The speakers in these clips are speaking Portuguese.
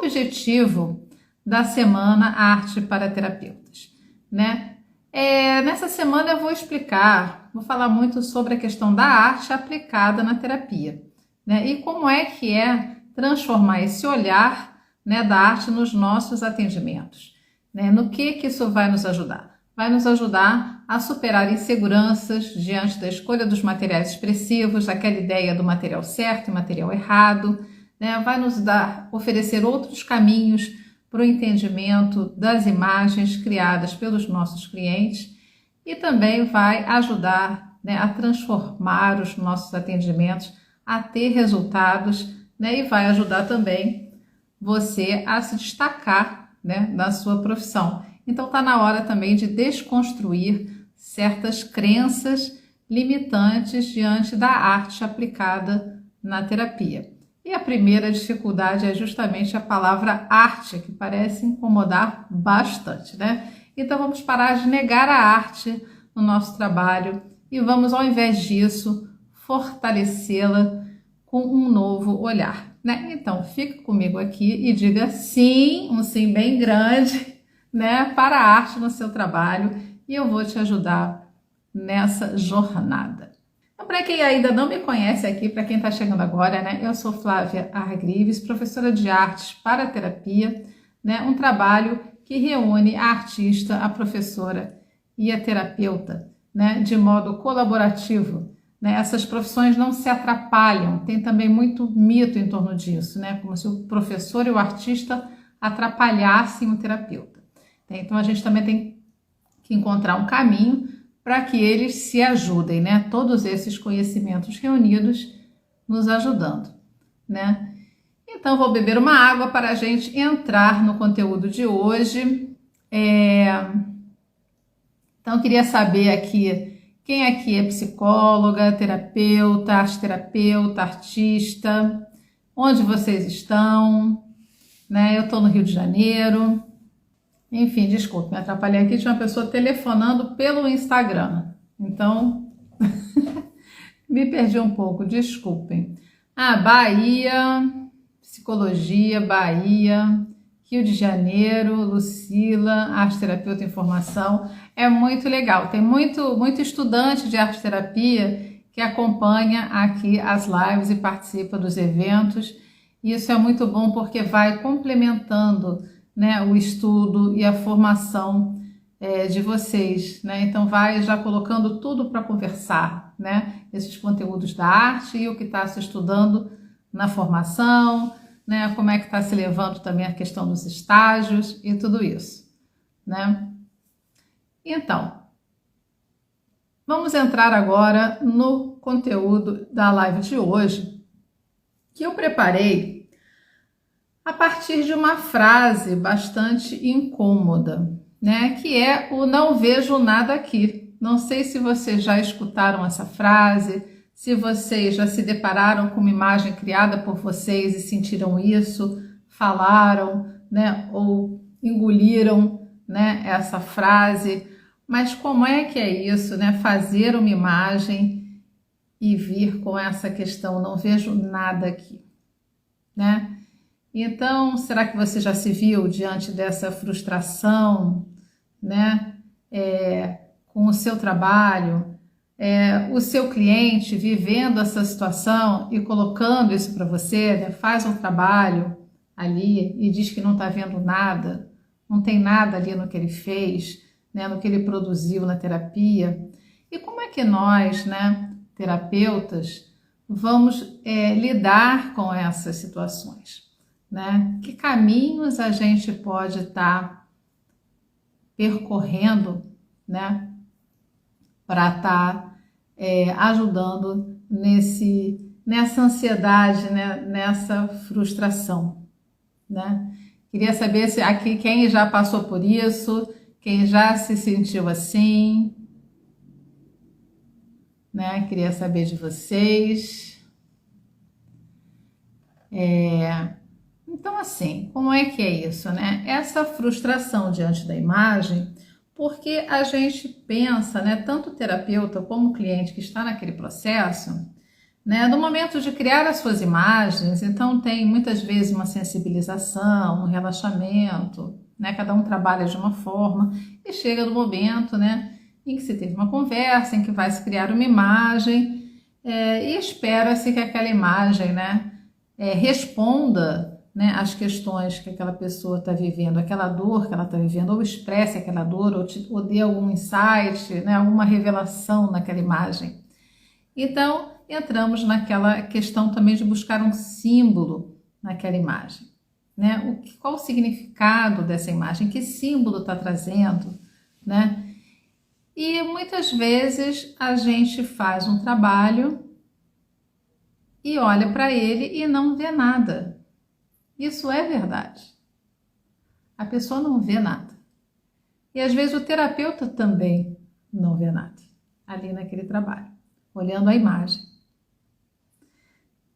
objetivo da Semana Arte para Terapeutas, né? Nessa semana eu vou falar muito sobre a questão da arte aplicada na terapia, né? E como é que transformar esse olhar, né, da arte nos nossos atendimentos, né? No que isso vai nos ajudar? Vai nos ajudar a superar inseguranças diante da escolha dos materiais expressivos, aquela ideia do material certo e material errado, né? Vai nos oferecer outros caminhos para o entendimento das imagens criadas pelos nossos clientes e também vai ajudar, né, a transformar os nossos atendimentos, a ter resultados, né, e vai ajudar também você a se destacar, né, na sua profissão. Então está na hora também de desconstruir certas crenças limitantes diante da arte aplicada na terapia. E a primeira dificuldade é justamente a palavra arte, que parece incomodar bastante, né? Então vamos parar de negar a arte no nosso trabalho e vamos, ao invés disso, fortalecê-la com um novo olhar, né? Então fique comigo aqui e diga sim, um sim bem grande, né, para a arte no seu trabalho, e eu vou te ajudar nessa jornada. Então, para quem ainda não me conhece aqui, para quem está chegando agora, né, eu sou Flávia Argrives, professora de artes para terapia, né, um trabalho que reúne a artista, a professora e a terapeuta, né, de modo colaborativo, né? Essas profissões não se atrapalham, tem também muito mito em torno disso, né, como se o professor e o artista atrapalhassem o terapeuta. Então a gente também tem que encontrar um caminho para que eles se ajudem, né? Todos esses conhecimentos reunidos nos ajudando, né? Então vou beber uma água para a gente entrar no conteúdo de hoje. Então queria saber aqui, quem aqui é psicóloga, terapeuta, arteterapeuta, artista, onde vocês estão, né? Eu estou no Rio de Janeiro. Enfim, desculpe, me atrapalhei aqui, tinha uma pessoa telefonando pelo Instagram, então me perdi um pouco, desculpem. Bahia, psicologia, Bahia, Rio de Janeiro, Lucila, arteterapeuta em formação, é muito legal, tem muito estudante de arteterapia que acompanha aqui as lives e participa dos eventos, e isso é muito bom porque vai complementando, né, o estudo e a formação de vocês, né? Então vai já colocando tudo para conversar, né? Esses conteúdos da arte e o que está se estudando na formação, né? Como é que está se levando também a questão dos estágios e tudo isso, né? Então, vamos entrar agora no conteúdo da live de hoje, que eu preparei a partir de uma frase bastante incômoda, né? Que é o "não vejo nada aqui". Não sei se vocês já escutaram essa frase, se vocês já se depararam com uma imagem criada por vocês e sentiram isso, falaram, né? Ou engoliram, né, essa frase. Mas como é que é isso, né? Fazer uma imagem e vir com essa questão "não vejo nada aqui", né? Então, será que você já se viu diante dessa frustração, né, com o seu trabalho, o seu cliente vivendo essa situação e colocando isso para você, né, faz um trabalho ali e diz que não está vendo nada, não tem nada ali no que ele fez, né, no que ele produziu na terapia. E como é que nós, né, terapeutas, vamos lidar com essas situações? Né? Que caminhos a gente pode estar percorrendo, né, para estar ajudando nessa ansiedade, né, nessa frustração, né? Queria saber se aqui quem já passou por isso, quem já se sentiu assim, né? Queria saber de vocês. Então, assim, como é que é isso, né? Essa frustração diante da imagem, porque a gente pensa, né, tanto o terapeuta como o cliente que está naquele processo, né? No momento de criar as suas imagens, então tem muitas vezes uma sensibilização, um relaxamento, né? Cada um trabalha de uma forma e chega no momento, né, em que se teve uma conversa, em que vai se criar uma imagem e espera-se que aquela imagem, né, responda, né, às questões que aquela pessoa está vivendo, aquela dor que ela está vivendo, ou expresse aquela dor, ou dê algum insight, né, alguma revelação naquela imagem. Então, entramos naquela questão também de buscar um símbolo naquela imagem, né? Qual o significado dessa imagem? Que símbolo está trazendo, né? E muitas vezes a gente faz um trabalho e olha para ele e não vê nada. Isso é verdade. A pessoa não vê nada. E às vezes o terapeuta também não vê nada ali naquele trabalho, olhando a imagem.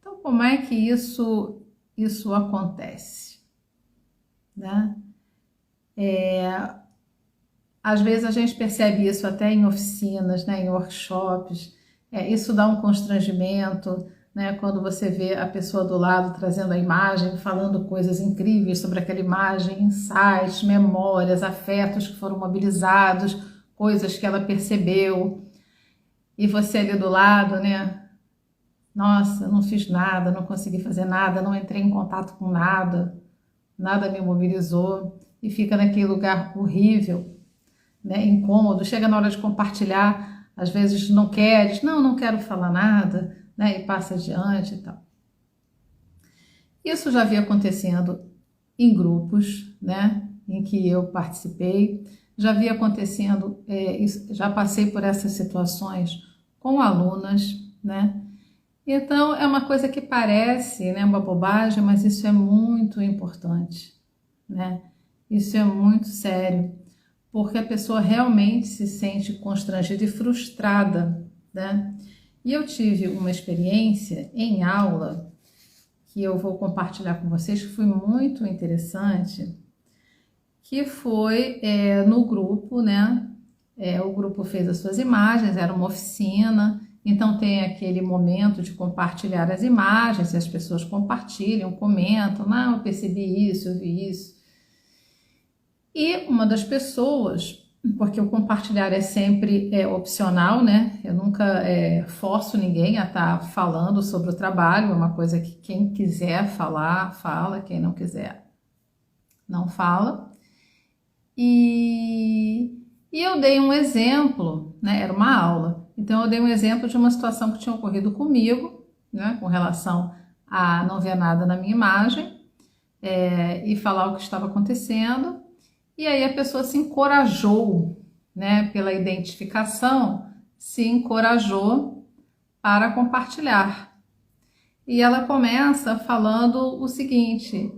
Então, como é que isso acontece, né? Às vezes a gente percebe isso até em oficinas, né, em workshops. Isso dá um constrangimento, né, quando você vê a pessoa do lado trazendo a imagem, falando coisas incríveis sobre aquela imagem, insights, memórias, afetos que foram mobilizados, coisas que ela percebeu. E você ali do lado, né? Nossa, não fiz nada, não consegui fazer nada, não entrei em contato com nada, nada me mobilizou e fica naquele lugar horrível, né, incômodo. Chega na hora de compartilhar, às vezes não queres, não quero falar nada, né, e passa adiante e tal. Isso já havia acontecendo em grupos, né, em que eu participei, já havia acontecendo, já passei por essas situações com alunas, né. Então, é uma coisa que parece, né, uma bobagem, mas isso é muito importante, né? Isso é muito sério, porque a pessoa realmente se sente constrangida e frustrada, né? E eu tive uma experiência em aula, que eu vou compartilhar com vocês, que foi muito interessante, que foi no grupo, né? O grupo fez as suas imagens, era uma oficina. Então tem aquele momento de compartilhar as imagens, as pessoas compartilham, comentam, não, eu percebi isso, eu vi isso. E uma das pessoas, porque o compartilhar é sempre opcional, né? Eu nunca forço ninguém a estar falando sobre o trabalho, é uma coisa que quem quiser falar, fala, quem não quiser, não fala. E eu dei um exemplo, né? Era uma aula. Então eu dei um exemplo de uma situação que tinha ocorrido comigo, né? Com relação a não ver nada na minha imagem e falar o que estava acontecendo. E aí a pessoa se encorajou, né? Pela identificação, se encorajou para compartilhar. E ela começa falando o seguinte: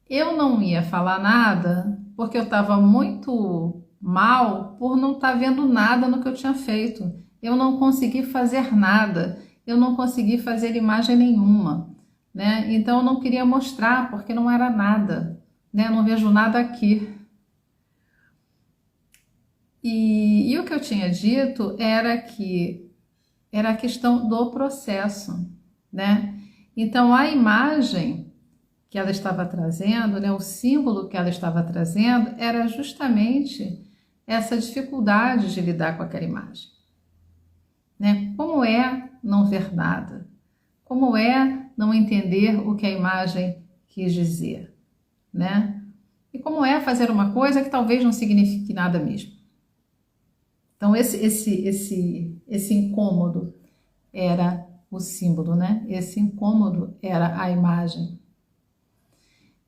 eu não ia falar nada porque eu estava muito mal por não estar vendo nada no que eu tinha feito. Eu não consegui fazer nada, eu não consegui fazer imagem nenhuma, né? Então eu não queria mostrar porque não era nada, né? Eu não vejo nada aqui. E o que eu tinha dito era que era a questão do processo, né? Então a imagem que ela estava trazendo, né, o símbolo que ela estava trazendo era justamente essa dificuldade de lidar com aquela imagem, né? Como é não ver nada? Como é não entender o que a imagem quis dizer, né? E como é fazer uma coisa que talvez não signifique nada mesmo? Então esse incômodo era o símbolo, né? Esse incômodo era a imagem.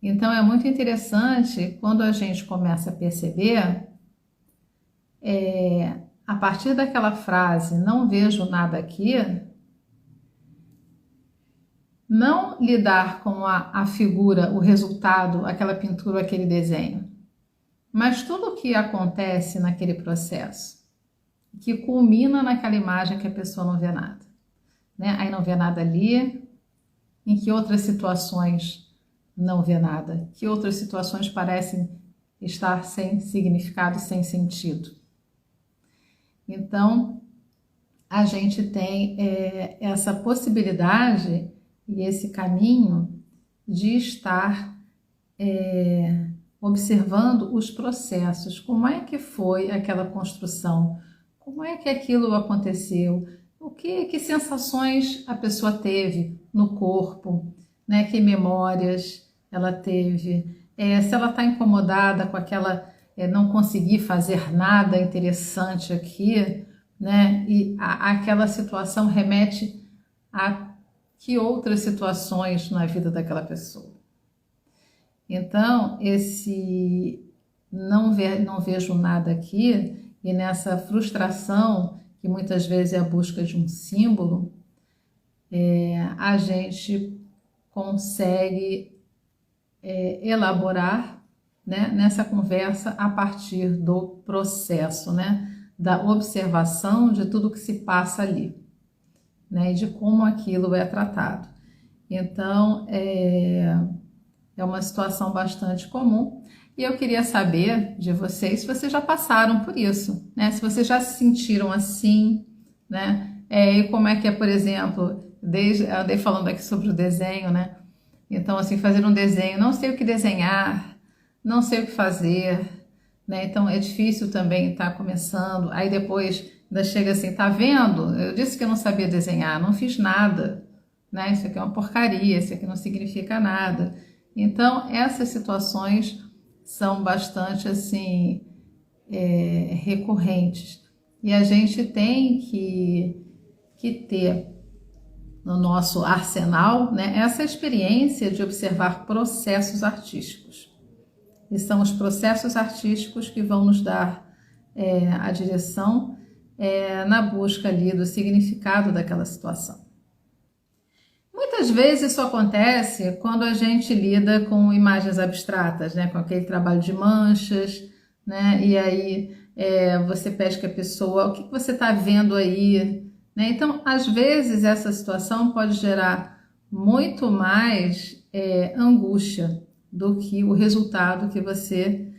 Então é muito interessante quando a gente começa a perceber, a partir daquela frase, não vejo nada aqui, não lidar com a figura, o resultado, aquela pintura, aquele desenho, mas tudo o que acontece naquele processo, que culmina naquela imagem que a pessoa não vê nada, né? Aí não vê nada ali, em que outras situações não vê nada, que outras situações parecem estar sem significado, sem sentido. Então, a gente tem essa possibilidade e esse caminho de estar observando os processos, como é que foi aquela construção, como é que aquilo aconteceu, que sensações a pessoa teve no corpo, né? Que memórias ela teve, se ela está incomodada com aquela, não conseguir fazer nada interessante aqui, né? E aquela situação remete a que outras situações na vida daquela pessoa. Então, esse não vejo nada aqui, e nessa frustração, que muitas vezes é a busca de um símbolo, a gente consegue elaborar, né, nessa conversa a partir do processo, né, da observação de tudo que se passa ali, né, e de como aquilo é tratado. Então, é uma situação bastante comum e eu queria saber de vocês se vocês já passaram por isso, né? Se vocês já se sentiram assim, né? E como é que é, por exemplo, eu andei falando aqui sobre o desenho, né? Então, assim, fazer um desenho, não sei o que desenhar, não sei o que fazer, né? Então, é difícil também estar começando. Aí depois ainda chega assim, tá vendo? Eu disse que eu não sabia desenhar, não fiz nada, né? Isso aqui é uma porcaria, isso aqui não significa nada. Então, essas situações são bastante, assim, recorrentes. E a gente tem que ter no nosso arsenal, né, essa experiência de observar processos artísticos. E são os processos artísticos que vão nos dar a direção na busca ali do significado daquela situação. Muitas vezes isso acontece quando a gente lida com imagens abstratas, né, com aquele trabalho de manchas, né, e aí você pede que a pessoa, o que você está vendo aí? Né? Então, às vezes, essa situação pode gerar muito mais angústia do que o resultado que você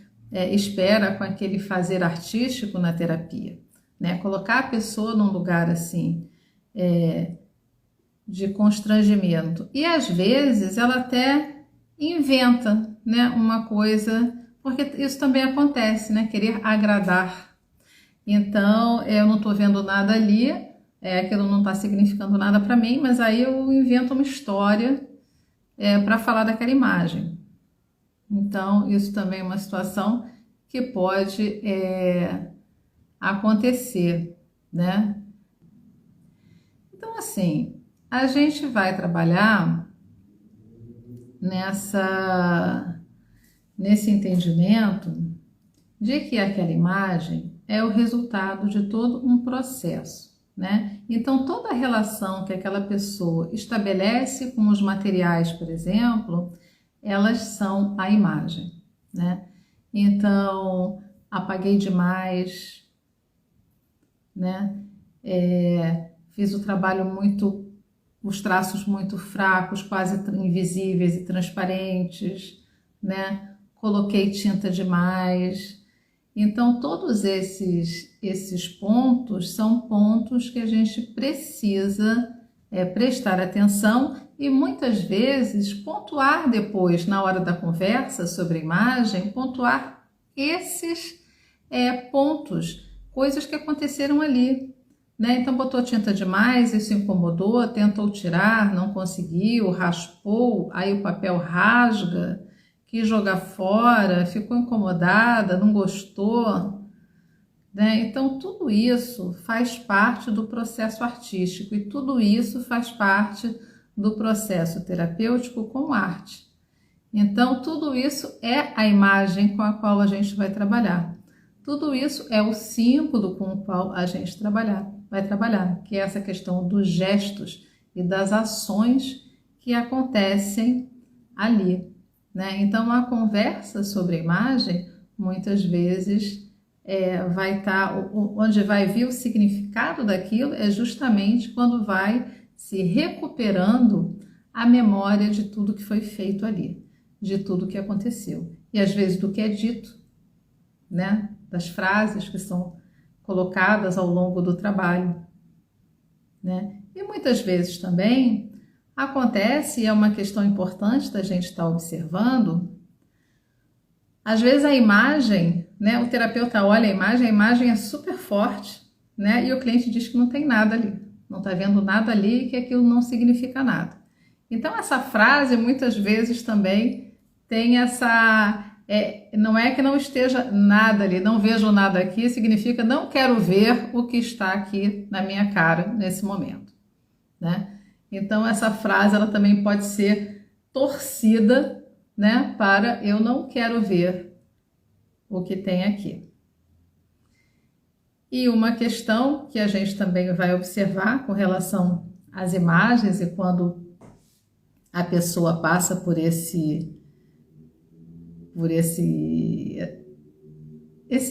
espera com aquele fazer artístico na terapia. Né? Colocar a pessoa num lugar assim de constrangimento. E às vezes ela até inventa, né, uma coisa, porque isso também acontece, né? Querer agradar. Então, eu não estou vendo nada ali, aquilo não está significando nada para mim, mas aí eu invento uma história para falar daquela imagem. Então, isso também é uma situação que pode acontecer, né? Então, assim, a gente vai trabalhar nesse entendimento de que aquela imagem é o resultado de todo um processo, né? Então, toda a relação que aquela pessoa estabelece com os materiais, por exemplo, elas são a imagem, né? Então, apaguei demais, né? Fiz o trabalho os traços muito fracos, quase invisíveis e transparentes, né? Coloquei tinta demais. Então, todos esses pontos são pontos que a gente precisa prestar atenção e muitas vezes pontuar depois, na hora da conversa sobre a imagem, pontuar esses pontos, coisas que aconteceram ali. Né? Então, botou tinta demais, isso incomodou, tentou tirar, não conseguiu, raspou, aí o papel rasga, quis jogar fora, ficou incomodada, não gostou, né? Então, tudo isso faz parte do processo artístico e tudo isso faz parte do processo terapêutico com arte. Então, tudo isso é a imagem com a qual a gente vai trabalhar. Tudo isso é o símbolo com o qual a gente vai trabalhar, que é essa questão dos gestos e das ações que acontecem ali, né? Então, a conversa sobre a imagem, muitas vezes, vai estar, onde vai vir o significado daquilo, é justamente quando vai se recuperando a memória de tudo que foi feito ali, de tudo que aconteceu. E às vezes do que é dito, né? Das frases que são colocadas ao longo do trabalho. né? E muitas vezes também acontece, e é uma questão importante da gente estar observando, às vezes a imagem, né? O terapeuta olha a imagem é super forte, né? E o cliente diz que não tem nada ali, não está vendo nada ali e que aquilo não significa nada. Então essa frase muitas vezes também tem essa, não é que não esteja nada ali, não vejo nada aqui, significa não quero ver o que está aqui na minha cara nesse momento, né? Então essa frase ela também pode ser torcida, né, para eu não quero ver o que tem aqui. E uma questão que a gente também vai observar com relação às imagens e quando a pessoa passa por esse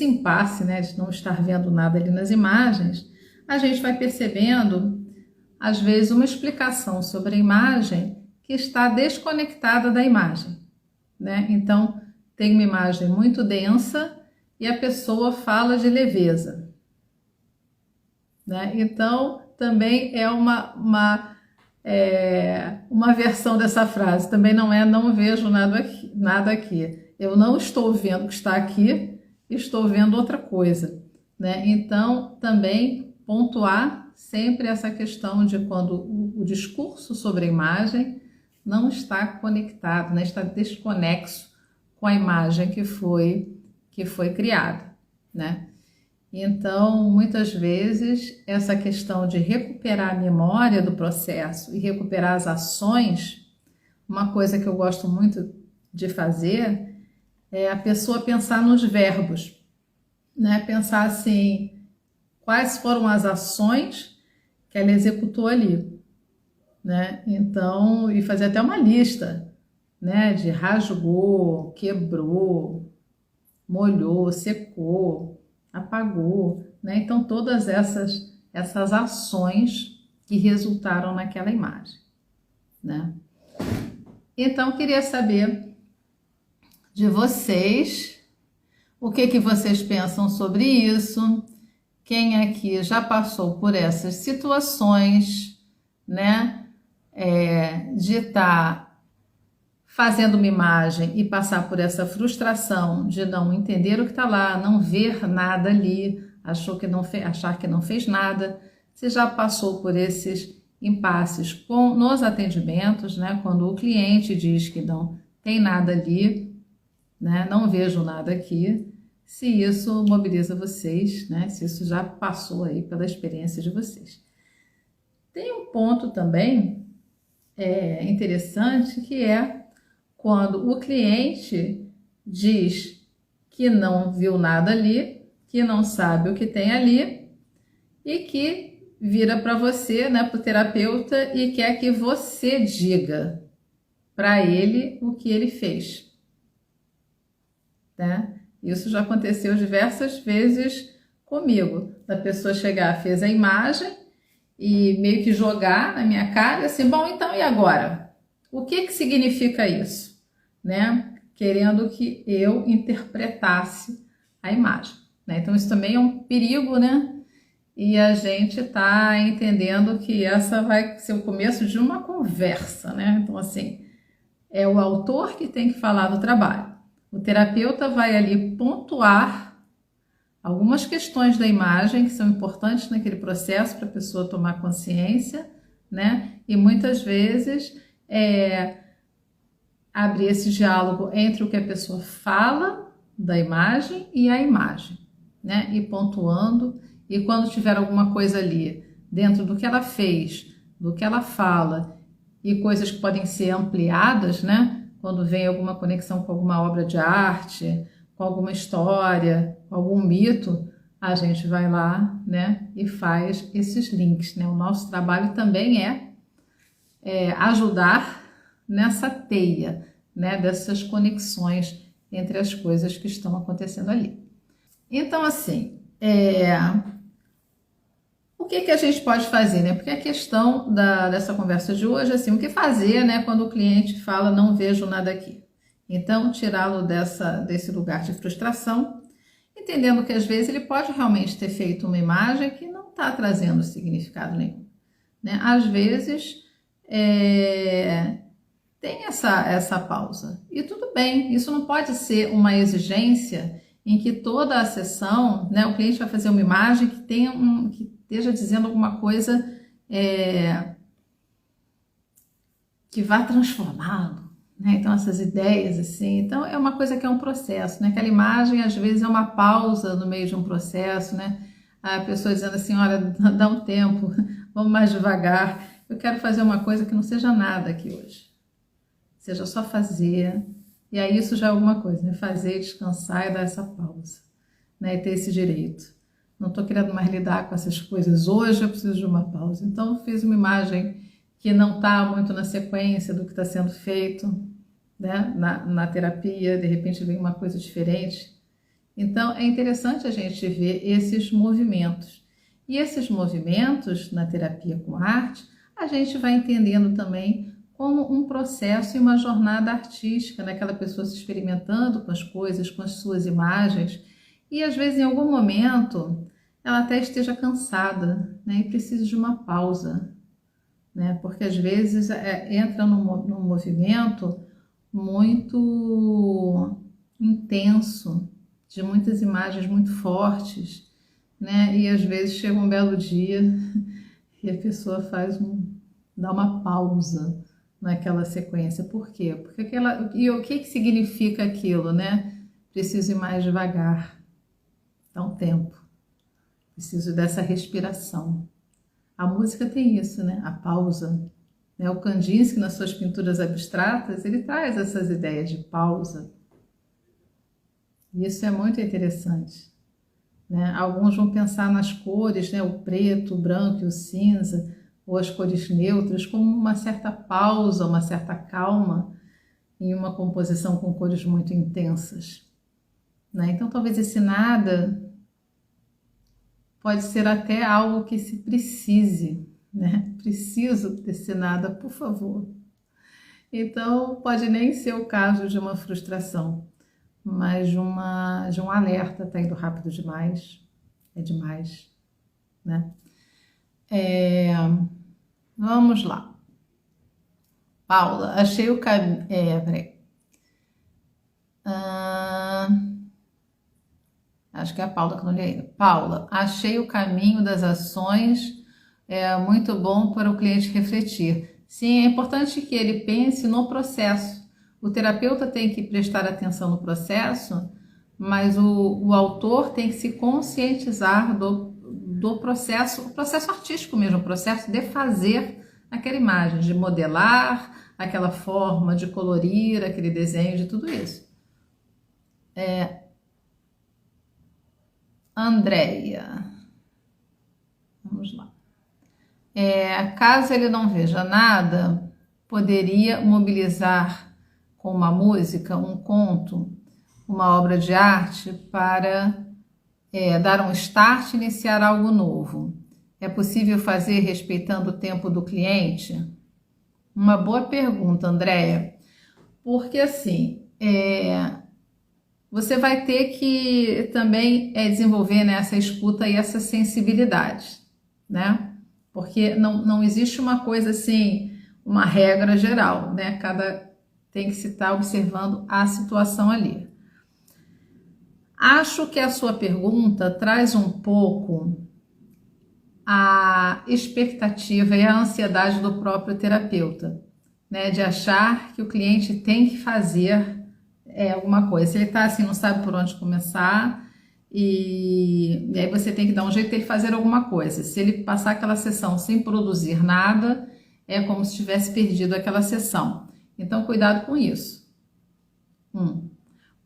impasse, né, de não estar vendo nada ali nas imagens, a gente vai percebendo, às vezes, uma explicação sobre a imagem que está desconectada da imagem, né? Então, tem uma imagem muito densa e a pessoa fala de leveza, né? Então, também é uma versão dessa frase, também não é não vejo nada aqui. Eu não estou vendo o que está aqui, estou vendo outra coisa, né? Então, também pontuar sempre essa questão de quando o discurso sobre a imagem não está conectado, né? Está desconexo com a imagem que foi criada, né? Então, muitas vezes, essa questão de recuperar a memória do processo e recuperar as ações, uma coisa que eu gosto muito de fazer é a pessoa pensar nos verbos, né? Pensar assim, quais foram as ações que ela executou ali, né? Então, e fazer até uma lista, né? De rasgou, quebrou, molhou, secou, apagou, né? Então, todas essas ações que resultaram naquela imagem, né? Então, queria saber de vocês, o que vocês pensam sobre isso, quem aqui já passou por essas situações, né? De estar fazendo uma imagem e passar por essa frustração de não entender o que está lá, não ver nada ali, achar que não fez nada. Você já passou por esses impasses nos atendimentos, né? Quando o cliente diz que não tem nada ali, né? Não vejo nada aqui. Se isso mobiliza vocês, né? Se isso já passou aí pela experiência de vocês. Tem um ponto também interessante que é quando o cliente diz que não viu nada ali, que não sabe o que tem ali e que vira para você, né, para o terapeuta e quer que você diga para ele o que ele fez, né? Isso já aconteceu diversas vezes comigo, da pessoa chegar, fez a imagem e meio que jogar na minha cara, assim, bom, então e agora? O que significa isso? Né? Querendo que eu interpretasse a imagem, né? Então isso também é um perigo, né? E a gente tá entendendo que essa vai ser o começo de uma conversa, né? Então assim, é o autor que tem que falar do trabalho. O terapeuta vai ali pontuar algumas questões da imagem que são importantes naquele processo para a pessoa tomar consciência, né? E muitas vezes abrir esse diálogo entre o que a pessoa fala da imagem e a imagem, né? E pontuando, e quando tiver alguma coisa ali dentro do que ela fez, do que ela fala e coisas que podem ser ampliadas, né? Quando vem alguma conexão com alguma obra de arte, com alguma história, com algum mito, a gente vai lá, né, e faz esses links, né? O nosso trabalho também é ajudar nessa teia, né, dessas conexões entre as coisas que estão acontecendo ali. Então, assim, o que a gente pode fazer, né? Porque a questão dessa conversa de hoje é assim, o que fazer, né, quando o cliente fala não vejo nada aqui? Então, tirá-lo desse lugar de frustração, entendendo que às vezes ele pode realmente ter feito uma imagem que não está trazendo significado nenhum, né? Às vezes tem essa pausa. E tudo bem, isso não pode ser uma exigência em que toda a sessão, né, o cliente vai fazer uma imagem que tenha que esteja dizendo alguma coisa que vá transformá-lo, né? Então essas ideias assim, então é uma coisa que é um processo, né? Aquela imagem às vezes é uma pausa no meio de um processo, né? A pessoa dizendo assim, olha, dá um tempo, vamos mais devagar, eu quero fazer uma coisa que não seja nada aqui hoje, seja só fazer, e aí isso já é alguma coisa, né? Fazer, descansar e dar essa pausa, né? E ter esse direito. Não estou querendo mais lidar com essas coisas hoje, eu preciso de uma pausa. Então fiz uma imagem que não está muito na sequência do que está sendo feito, né? Na terapia, de repente vem uma coisa diferente. Então é interessante a gente ver esses movimentos. E esses movimentos na terapia com arte, a gente vai entendendo também como um processo e uma jornada artística, naquela pessoa se experimentando com as coisas, com as suas imagens, e às vezes em algum momento ela até esteja cansada, né, e precisa de uma pausa, né, porque às vezes entra num movimento muito intenso, de muitas imagens muito fortes, né, e às vezes chega um belo dia e a pessoa dá uma pausa naquela sequência. Por quê? Porque e o que significa aquilo, né? Preciso ir mais devagar, dá um tempo, preciso dessa respiração. A música tem isso, né? A pausa. Né? O Kandinsky, nas suas pinturas abstratas, ele traz essas ideias de pausa. E isso é muito interessante. Né? Alguns vão pensar nas cores, né? O preto, o branco e o cinza, ou as cores neutras, como uma certa pausa, uma certa calma em uma composição com cores muito intensas. Né? Então, talvez esse nada pode ser até algo que se precise, né? Preciso desse nada, por favor. Então, pode nem ser o caso de uma frustração, mas de um alerta, tá indo rápido demais, é demais, né? Vamos lá. Paula, achei o caminho. Peraí. Acho que é a Paula que não li ainda. Paula, achei o caminho das ações muito bom para o cliente refletir. Sim, é importante que ele pense no processo. O terapeuta tem que prestar atenção no processo, mas o autor tem que se conscientizar do processo, o processo artístico mesmo, o processo de fazer aquela imagem, de modelar aquela forma, de colorir aquele desenho, de tudo isso. Andréia, vamos lá. Caso ele não veja nada, poderia mobilizar com uma música, um conto, uma obra de arte para dar um start e iniciar algo novo. É possível fazer respeitando o tempo do cliente? Uma boa pergunta, Andréia, porque assim, você vai ter que também desenvolver, né, essa escuta e essa sensibilidade, né? Porque não existe uma coisa assim, uma regra geral, né? Tem que se estar observando a situação ali. Acho que a sua pergunta traz um pouco a expectativa e a ansiedade do próprio terapeuta, né? De achar que o cliente tem que fazer alguma coisa. Se ele está assim, não sabe por onde começar, e aí você tem que dar um jeito de ele fazer alguma coisa. Se ele passar aquela sessão sem produzir nada, é como se tivesse perdido aquela sessão. Então, cuidado com isso.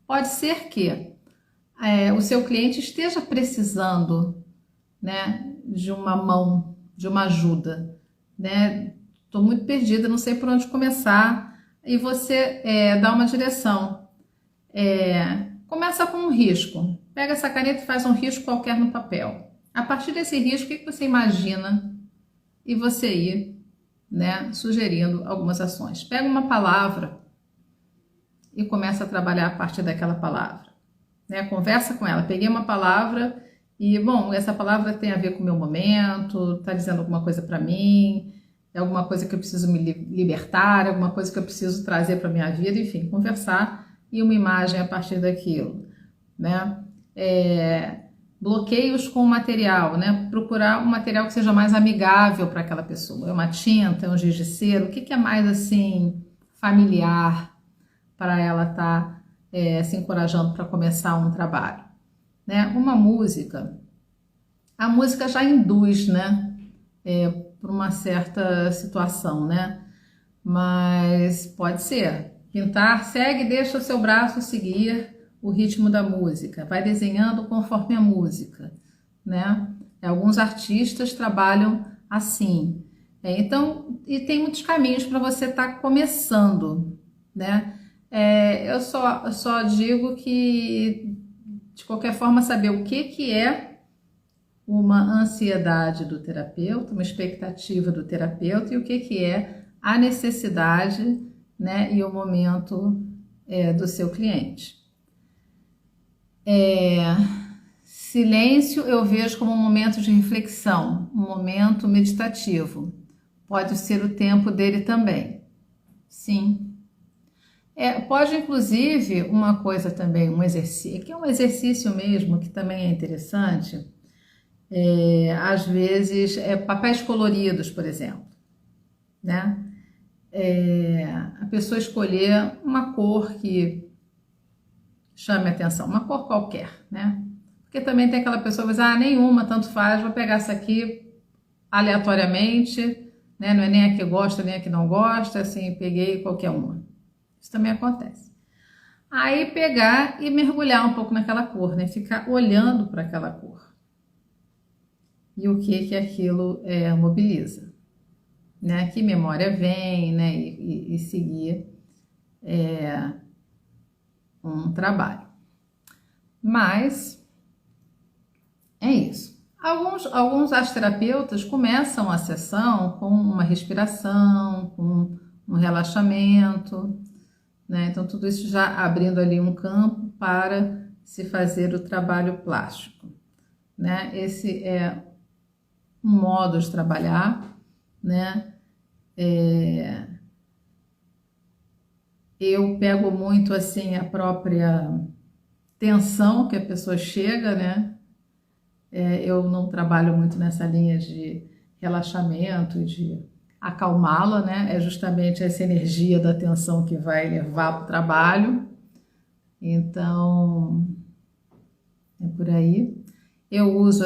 Pode ser que o seu cliente esteja precisando, né, de uma mão, de uma ajuda, né? Estou muito perdida, não sei por onde começar, e você dá uma direção. Começa com um risco. Pega essa caneta e faz um risco qualquer no papel. A partir desse risco, o que você imagina? E você ir, né, sugerindo algumas ações. Pega uma palavra e começa a trabalhar a partir daquela palavra. Né? Conversa com ela. Peguei uma palavra E, bom, essa palavra tem a ver com o meu momento, está dizendo alguma coisa para mim, é alguma coisa que eu preciso me libertar, alguma coisa que eu preciso trazer para minha vida, enfim, conversar e uma imagem a partir daquilo, né? Bloqueios com o material, né? Procurar um material que seja mais amigável para aquela pessoa. É uma tinta, é um giz de cera, o que é mais assim familiar para ela estar se encorajando para começar um trabalho, né? Uma música, a música já induz, né? Por uma certa situação, né? Mas pode ser. Pintar, segue, deixa o seu braço seguir o ritmo da música, vai desenhando conforme a música, né? Alguns artistas trabalham assim. Então, e tem muitos caminhos para você estar começando, né? Eu só digo que, de qualquer forma, saber o que é uma ansiedade do terapeuta, uma expectativa do terapeuta e o que é a necessidade, né, e o momento do seu cliente. Silêncio eu vejo como um momento de reflexão, um momento meditativo. Pode ser o tempo dele também. Sim. Pode, inclusive, uma coisa também, um exercício, que é um exercício mesmo, que também é interessante, às vezes, papéis coloridos, por exemplo, né? A pessoa escolher uma cor que chame a atenção, uma cor qualquer, né? Porque também tem aquela pessoa que diz, nenhuma, tanto faz, vou pegar essa aqui aleatoriamente, né? Não é nem a que gosta, nem a que não gosta, assim, peguei qualquer uma. Isso também acontece. Aí pegar e mergulhar um pouco naquela cor, né? Ficar olhando para aquela cor. E o que aquilo mobiliza, né? Que memória vem, né? E seguir um trabalho. Mas é isso. Alguns arteterapeutas começam a sessão com uma respiração, com um relaxamento, né? Então tudo isso já abrindo ali um campo para se fazer o trabalho plástico, né? Esse é um modo de trabalhar, né? Eu pego muito assim a própria tensão que a pessoa chega, né? Eu não trabalho muito nessa linha de relaxamento e de acalmá-la, né? É justamente essa energia da tensão que vai levar para o trabalho. Então, é por aí. Eu uso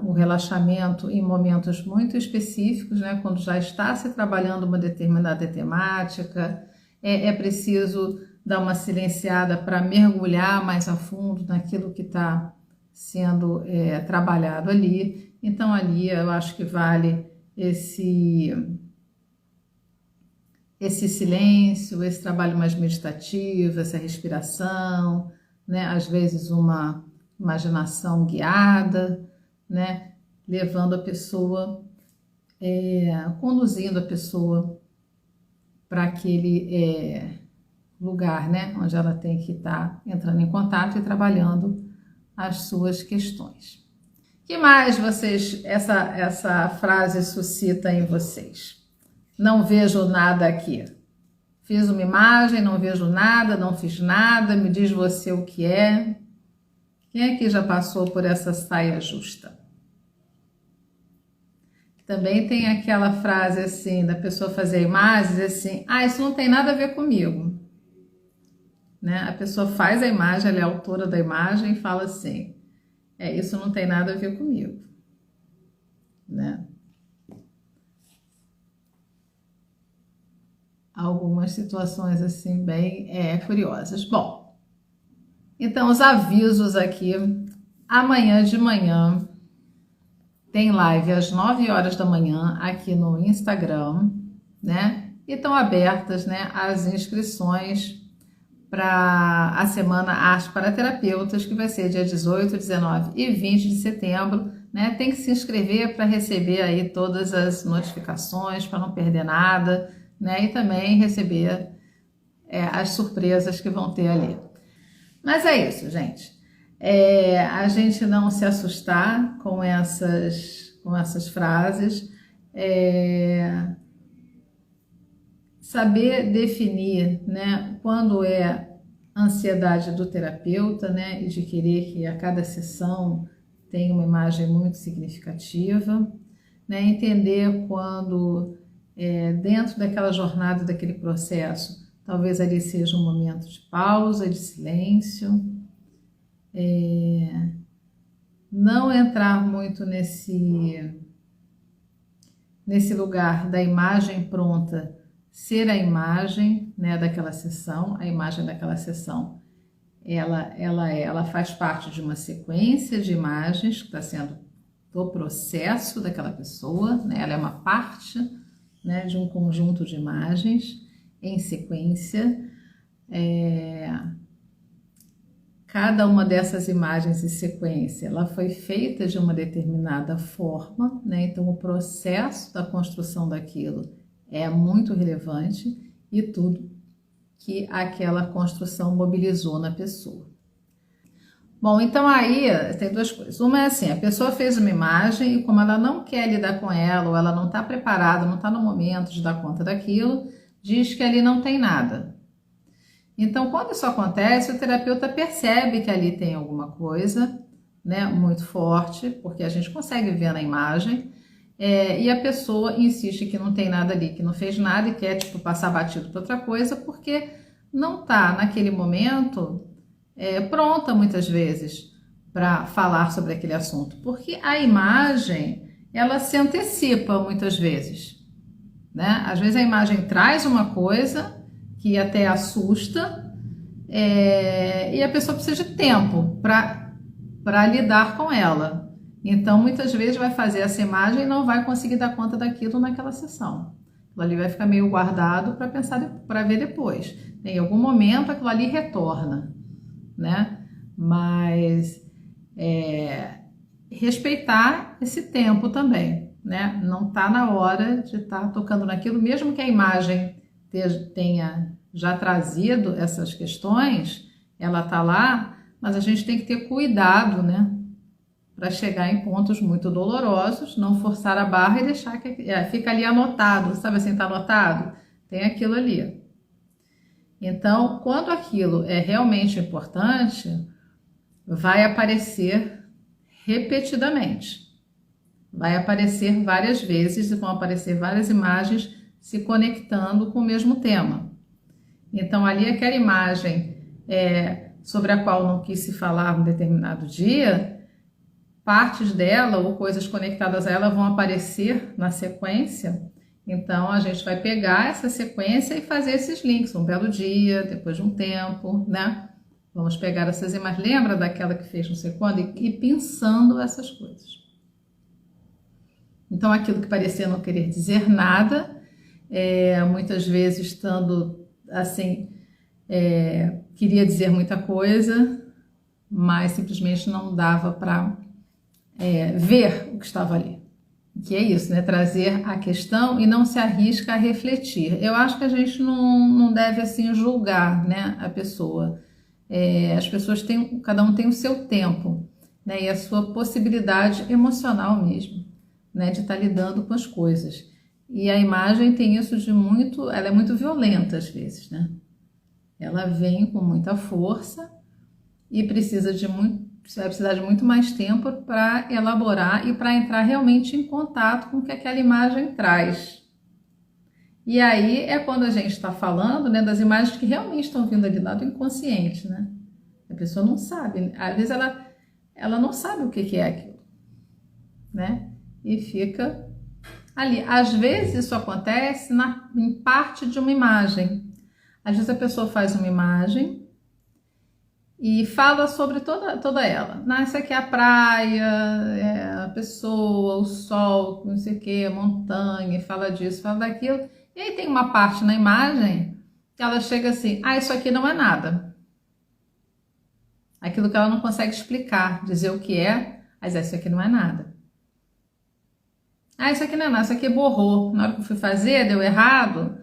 o relaxamento em momentos muito específicos, né? Quando já está se trabalhando uma determinada temática, é preciso dar uma silenciada para mergulhar mais a fundo naquilo que está sendo trabalhado ali. Então, ali eu acho que vale esse silêncio, esse trabalho mais meditativo, essa respiração, né? Às vezes uma imaginação guiada, né? Levando a pessoa, conduzindo a pessoa para aquele lugar, né? Onde ela tem que estar entrando em contato e trabalhando as suas questões. O que mais essa frase suscita em vocês? Não vejo nada aqui. Fiz uma imagem, não vejo nada, não fiz nada, me diz você o que é. Quem aqui já passou por essa saia justa? Também tem aquela frase assim, da pessoa fazer imagens assim, isso não tem nada a ver comigo. Né? A pessoa faz a imagem, ela é autora da imagem e fala assim, isso não tem nada a ver comigo. Né? Algumas situações assim bem curiosas. Bom, então os avisos aqui, amanhã de manhã tem live às 9 horas da manhã aqui no Instagram, né? E estão abertas, né, as inscrições para a Semana Arte para Terapeutas, que vai ser dia 18, 19 e 20 de setembro, né? Tem que se inscrever para receber aí todas as notificações, para não perder nada, né? E também receber as surpresas que vão ter ali. Mas é isso, gente. A gente não se assustar com essas frases, saber definir, né, quando é ansiedade do terapeuta, né, e de querer que a cada sessão tenha uma imagem muito significativa, né, entender quando dentro daquela jornada, daquele processo, talvez ali seja um momento de pausa, de silêncio, não entrar muito nesse lugar da imagem pronta, ser a imagem, né, daquela sessão. A imagem daquela sessão, ela faz parte de uma sequência de imagens que está sendo do processo daquela pessoa, né? Ela é uma parte, né, de um conjunto de imagens em sequência. Cada uma dessas imagens em sequência, ela foi feita de uma determinada forma, né? Então o processo da construção daquilo é muito relevante e tudo que aquela construção mobilizou na pessoa. Bom, então aí tem duas coisas. Uma é assim, a pessoa fez uma imagem e como ela não quer lidar com ela, ou ela não está preparada, não está no momento de dar conta daquilo, diz que ali não tem nada. Então, quando isso acontece, o terapeuta percebe que ali tem alguma coisa, né, muito forte, porque a gente consegue ver na imagem, e a pessoa insiste que não tem nada ali, que não fez nada e quer, tipo, passar batido para outra coisa, porque não está naquele momento pronta, muitas vezes, para falar sobre aquele assunto. Porque a imagem, ela se antecipa, muitas vezes, né? Às vezes a imagem traz uma coisa que até assusta, e a pessoa precisa de tempo para lidar com ela. Então, muitas vezes vai fazer essa imagem e não vai conseguir dar conta daquilo naquela sessão. Aquilo ali vai ficar meio guardado para pensar, para ver depois. Em algum momento aquilo ali retorna, né? Mas respeitar esse tempo também, né? Não está na hora de estar tocando naquilo, mesmo que a imagem tenha já trazido essas questões, ela está lá, mas a gente tem que ter cuidado, né, para chegar em pontos muito dolorosos, não forçar a barra e deixar que fica ali anotado, sabe assim, está anotado? Tem aquilo ali. Então, quando aquilo é realmente importante, vai aparecer repetidamente, vai aparecer várias vezes e vão aparecer várias imagens se conectando com o mesmo tema. Então, ali aquela imagem sobre a qual não quis se falar um determinado dia, partes dela ou coisas conectadas a ela vão aparecer na sequência. Então, a gente vai pegar essa sequência e fazer esses links, um belo dia, depois de um tempo, né? Vamos pegar essas imagens, lembra daquela que fez não sei quando? E pensando essas coisas. Então, aquilo que parecia não querer dizer nada, muitas vezes estando assim, queria dizer muita coisa, mas simplesmente não dava para ver o que estava ali. Que é isso, né? Trazer a questão e não se arrisca a refletir. Eu acho que a gente não deve assim julgar, né, a pessoa. As pessoas cada um tem o seu tempo, né, e a sua possibilidade emocional mesmo, né, de estar lidando com as coisas. E a imagem tem isso ela é muito violenta às vezes, né? Ela vem com muita força e vai precisar de muito mais tempo para elaborar e para entrar realmente em contato com o que aquela imagem traz. E aí é quando a gente está falando, né, das imagens que realmente estão vindo ali do lado inconsciente, né? A pessoa não sabe, às vezes ela não sabe o que é aquilo, né? E fica ali. Às vezes isso acontece em parte de uma imagem. Às vezes a pessoa faz uma imagem e fala sobre toda ela. Essa aqui é a praia, a pessoa, o sol, não sei o que, a montanha, fala disso, fala daquilo. E aí tem uma parte na imagem que ela chega assim, isso aqui não é nada. Aquilo que ela não consegue explicar, dizer o que é, mas isso aqui não é nada. Isso aqui não é nada, isso aqui borrou. Na hora que eu fui fazer, deu errado,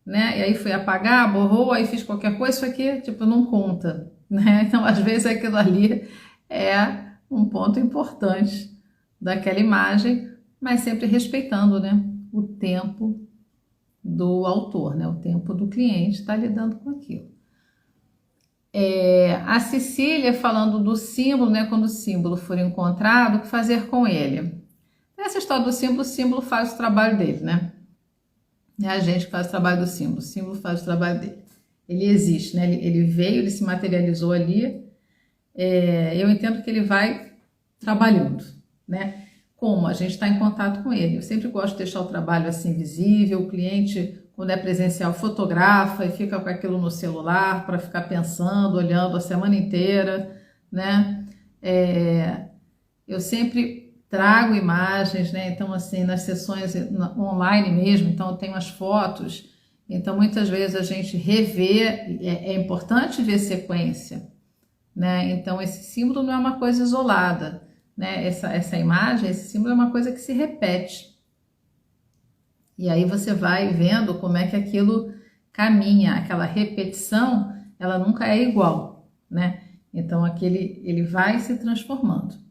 né? E aí fui apagar, borrou, aí fiz qualquer coisa, isso aqui, tipo, não conta, né? Então, às vezes, aquilo ali é um ponto importante daquela imagem, mas sempre respeitando, né, o tempo do autor, né, o tempo do cliente está lidando com aquilo. A Cecília falando do símbolo, né, quando o símbolo for encontrado, o que fazer com ele? Essa história do símbolo, o símbolo faz o trabalho dele, né? É a gente que faz o trabalho do símbolo, o símbolo faz o trabalho dele. Ele existe, né? Ele veio, ele se materializou ali. Eu entendo que ele vai trabalhando, né? Como a gente está em contato com ele. Eu sempre gosto de deixar o trabalho assim visível. O cliente, quando é presencial, fotografa e fica com aquilo no celular para ficar pensando, olhando a semana inteira, né? Eu sempre trago imagens, né? Então, assim, nas sessões online mesmo, então eu tenho as fotos. Então, muitas vezes a gente revê, é importante ver sequência, né? Então, esse símbolo não é uma coisa isolada, né? Essa imagem, esse símbolo é uma coisa que se repete. E aí você vai vendo como é que aquilo caminha, aquela repetição, ela nunca é igual, né? Então, ele vai se transformando.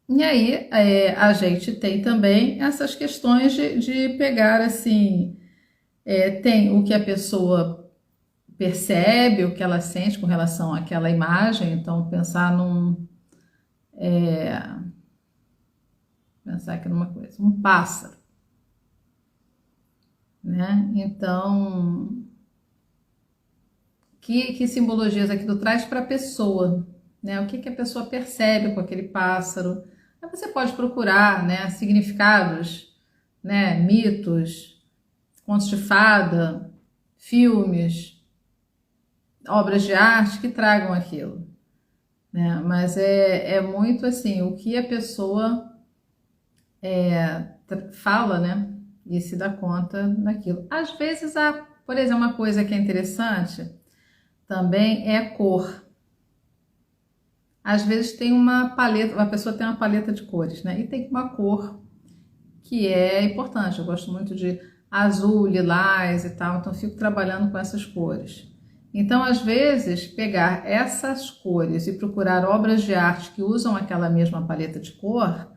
E aí, a gente tem também essas questões de pegar, assim, tem o que a pessoa percebe, o que ela sente com relação àquela imagem, então pensar aqui numa coisa, um pássaro, né? Então, que simbologias aquilo traz para a pessoa, né? O que a pessoa percebe com aquele pássaro? Aí você pode procurar, né, significados, né, mitos, contos de fada, filmes, obras de arte que tragam aquilo, né? Mas é muito assim, o que a pessoa fala, né? E se dá conta daquilo. Às vezes, por exemplo, uma coisa que é interessante também é a cor. Às vezes tem uma paleta, a pessoa tem uma paleta de cores, né? E tem uma cor que é importante. Eu gosto muito de azul, lilás e tal, então fico trabalhando com essas cores. Então, às vezes, pegar essas cores e procurar obras de arte que usam aquela mesma paleta de cor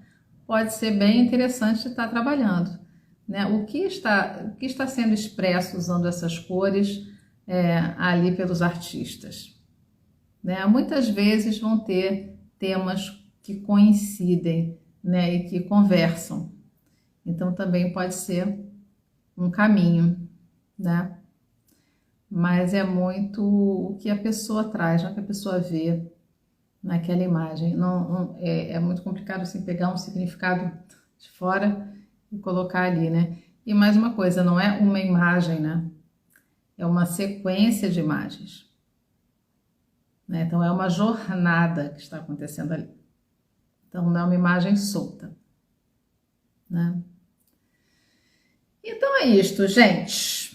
pode ser bem interessante de estar trabalhando, né? O que está sendo expresso usando essas cores ali pelos artistas, né? Muitas vezes vão ter temas que coincidem, né, e que conversam. Então também pode ser um caminho, né? Mas é muito o que a pessoa traz, o que a pessoa vê naquela imagem. É muito complicado assim pegar um significado de fora e colocar ali, né? E mais uma coisa, não é uma imagem, né? É uma sequência de imagens, né? Então é uma jornada que está acontecendo ali. Então não é uma imagem solta, né? Então é isto, gente.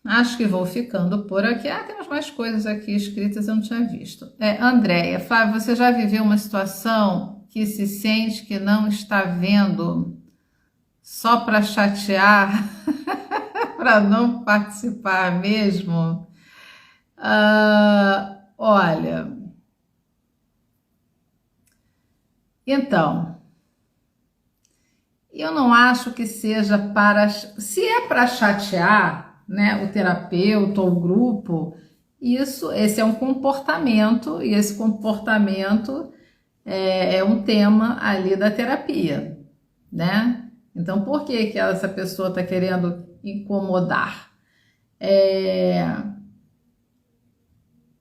Acho que vou ficando por aqui. Temos mais coisas aqui escritas, eu não tinha visto. Andréia, Flávia, você já viveu uma situação que se sente que não está vendo só para chatear, para não participar mesmo? Olha, então, eu não acho que seja para... Se é para chatear, né, o terapeuta ou o grupo, esse é um comportamento, e esse comportamento é um tema ali da terapia, né? Então, por que essa pessoa está querendo incomodar?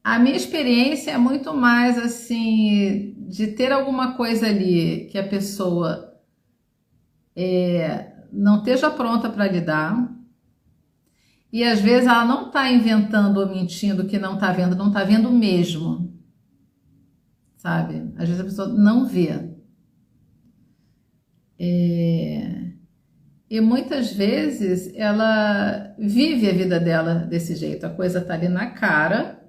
A minha experiência é muito mais assim, de ter alguma coisa ali que a pessoa não esteja pronta para lidar, e às vezes ela não está inventando ou mentindo que não está vendo mesmo, sabe? Às vezes a pessoa não vê. E muitas vezes ela vive a vida dela desse jeito, a coisa tá ali na cara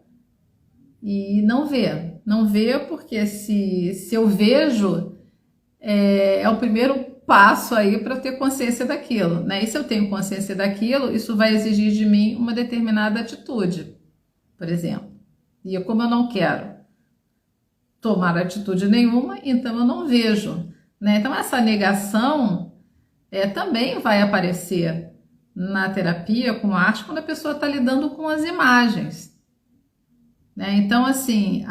e não vê. Não vê porque se eu vejo, é o primeiro passo aí para eu ter consciência daquilo, né? E se eu tenho consciência daquilo, isso vai exigir de mim uma determinada atitude, por exemplo. E como eu não quero tomar atitude nenhuma, então eu não vejo, né? Então essa negação também vai aparecer na terapia com arte quando a pessoa está lidando com as imagens, né? Então assim,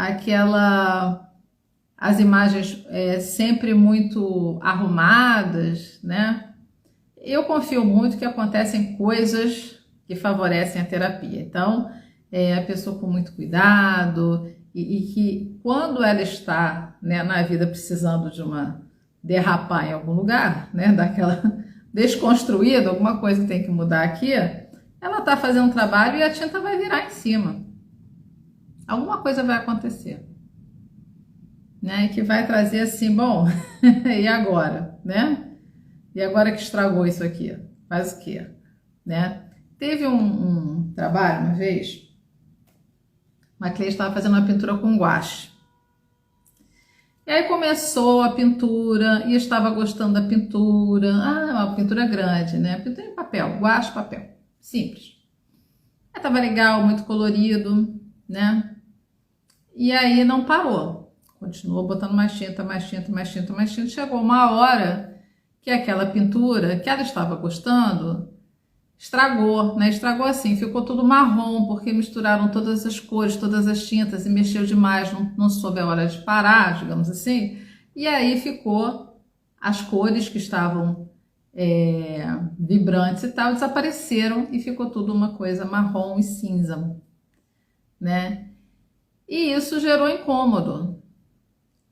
as imagens sempre muito arrumadas, né? Eu confio muito que acontecem coisas que favorecem a terapia. Então, a pessoa com muito cuidado e que quando ela está, né, na vida precisando de uma derrapar em algum lugar, né, daquela desconstruída, alguma coisa que tem que mudar aqui, ela está fazendo um trabalho e a tinta vai virar em cima. Alguma coisa vai acontecer, né, e que vai trazer assim, bom, e agora, né? E agora que estragou isso aqui, faz o quê, né? Teve um trabalho uma vez, uma cliente estava fazendo uma pintura com guache. E aí começou a pintura e estava gostando da pintura. Uma pintura grande, né? Pintura em papel, guache, papel, simples. Aí tava legal, muito colorido, né? E aí não parou. Continuou botando mais tinta, mais tinta, mais tinta, mais tinta. Chegou uma hora que aquela pintura que ela estava gostando estragou, né? Estragou assim, ficou tudo marrom, porque misturaram todas as cores, todas as tintas e mexeu demais, não soube a hora de parar, digamos assim. E aí ficou as cores que estavam vibrantes e tal, desapareceram e ficou tudo uma coisa marrom e cinza, né? E isso gerou incômodo.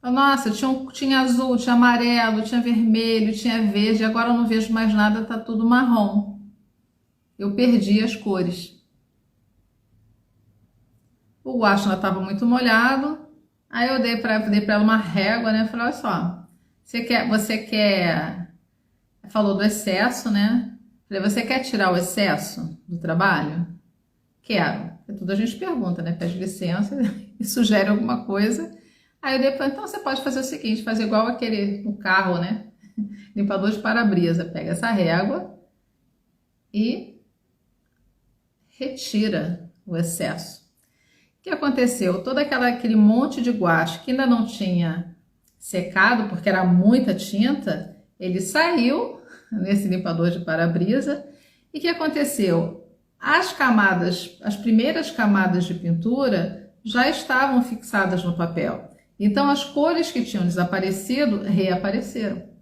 Nossa, tinha azul, tinha amarelo, tinha vermelho, tinha verde, agora eu não vejo mais nada, tá tudo marrom. Eu perdi as cores. O guache ainda estava muito molhado, aí eu dei para ela uma régua, né? Falei, olha só, você quer, falou do excesso, né? Falei, você quer tirar o excesso do trabalho? Quero. É tudo a gente pergunta, né? Pede licença e sugere alguma coisa. Aí eu dei para, então você pode fazer o seguinte, fazer igual no carro, né? Limpador de para-brisa, pega essa régua e retira o excesso. O que aconteceu? Todo aquele monte de guache que ainda não tinha secado, porque era muita tinta, ele saiu nesse limpador de para-brisa. E o que aconteceu? As primeiras camadas de pintura já estavam fixadas no papel. Então as cores que tinham desaparecido reapareceram.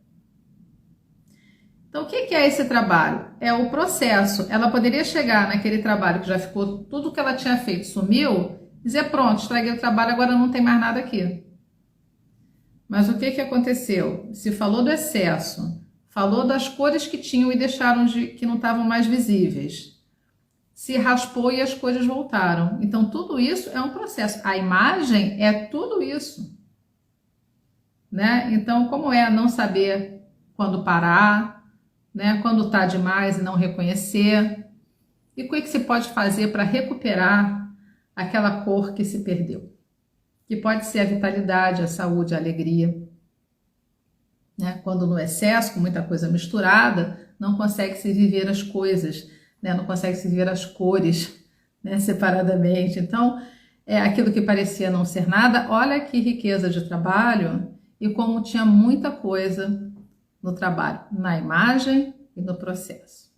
Então, o que é esse trabalho? É o processo. Ela poderia chegar naquele trabalho que já ficou, tudo que ela tinha feito sumiu, dizer, pronto, estraguei o trabalho, agora não tem mais nada aqui. Mas o que aconteceu? Se falou do excesso, falou das cores que tinham e deixaram que não estavam mais visíveis. Se raspou e as cores voltaram. Então, tudo isso é um processo. A imagem é tudo isso, né? Então, como é não saber quando parar, né? Quando tá demais e não reconhecer. E o que você pode fazer para recuperar aquela cor que se perdeu? Que pode ser a vitalidade, a saúde, a alegria. Né? Quando no excesso, com muita coisa misturada, não consegue se viver as coisas, né? Não consegue se viver as cores, né? Separadamente. Então, aquilo que parecia não ser nada, olha que riqueza de trabalho e como tinha muita coisa no trabalho, na imagem e no processo.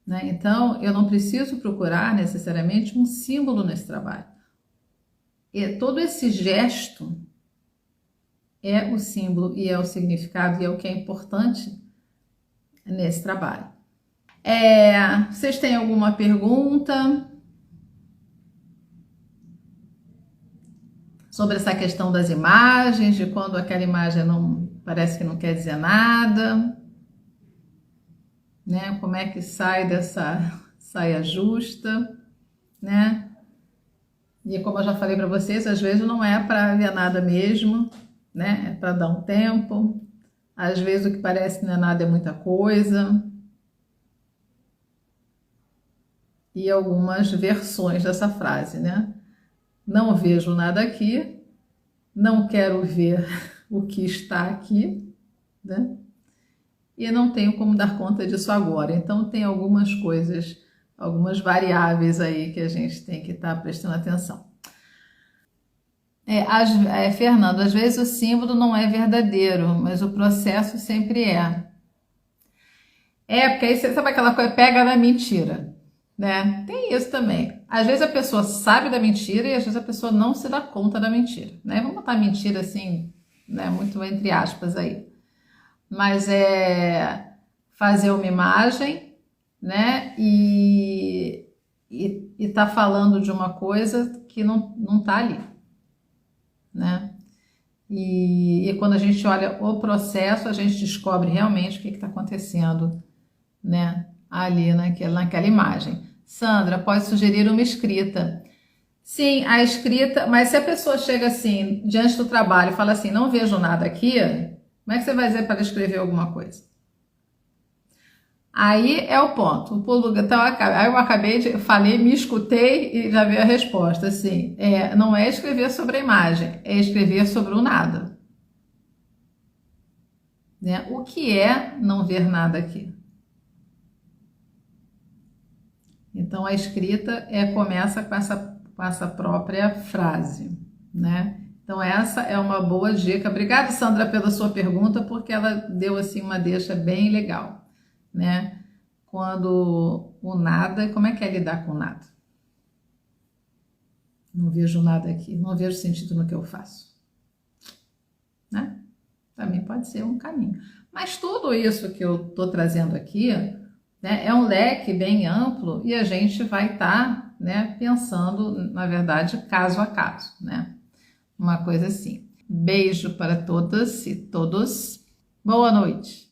Né? Então, eu não preciso procurar necessariamente um símbolo nesse trabalho. Todo esse gesto é o símbolo e é o significado e é o que é importante nesse trabalho. Vocês têm alguma pergunta sobre essa questão das imagens, de quando aquela imagem parece que não quer dizer nada, né? Como é que sai dessa saia justa, né? E como eu já falei para vocês, às vezes não é para ver nada mesmo, né? É para dar um tempo. Às vezes o que parece que não é nada é muita coisa. E algumas versões dessa frase, né? Não vejo nada aqui, não quero ver o que está aqui, né? E não tenho como dar conta disso agora. Então tem algumas coisas, algumas variáveis aí que a gente tem que estar prestando atenção. Fernando, às vezes o símbolo não é verdadeiro, mas o processo sempre é. Porque aí você sabe aquela coisa, pega na mentira, né? Tem isso também. Às vezes a pessoa sabe da mentira e às vezes a pessoa não se dá conta da mentira, né? Vamos botar mentira assim, né? Muito entre aspas aí. Mas é fazer uma imagem, né? E tá falando de uma coisa que não tá ali, né? E quando a gente olha o processo, a gente descobre realmente o que está acontecendo, né? Ali naquela imagem. Sandra, pode sugerir uma escrita. Sim, a escrita, mas se a pessoa chega assim, diante do trabalho e fala assim, não vejo nada aqui, como é que você vai dizer para escrever alguma coisa? Aí é o ponto. Então, aí eu falei, me escutei e já veio a resposta. Assim, não é escrever sobre a imagem, é escrever sobre o nada. Né? O que é não ver nada aqui? Então, a escrita começa com essa própria frase, né? Então, essa é uma boa dica. Obrigada, Sandra, pela sua pergunta, porque ela deu assim uma deixa bem legal, né? Quando o nada, como é que é lidar com o nada? Não vejo nada aqui, não vejo sentido no que eu faço, né? Também pode ser um caminho. Mas tudo isso que eu estou trazendo aqui, né, é um leque bem amplo e a gente vai estar, né, pensando, na verdade, caso a caso, né? Uma coisa assim. Beijo para todas e todos. Boa noite.